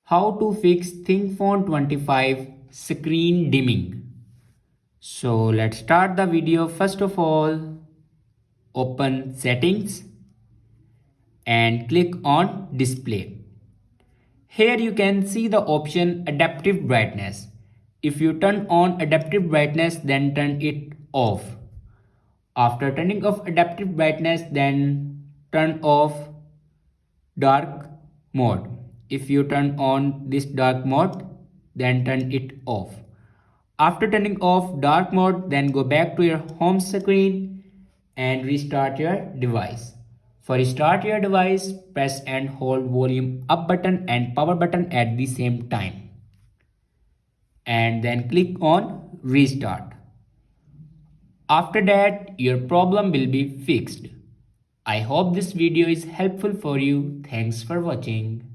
How to fix ThinkPhone 25 screen dimming. So let's start the video. First of all, open settings and click on display. Here you can see the option adaptive brightness. If you turn on adaptive brightness, then turn it off. After turning off adaptive brightness, then turn off dark mode. If you turn on this dark mode, then turn it off. After turning off dark mode, then go back to your home screen and restart your device. For restart your device, press and hold volume up button and power button at the same time. And then click on restart. After that, your problem will be fixed. I hope this video is helpful for you. Thanks for watching.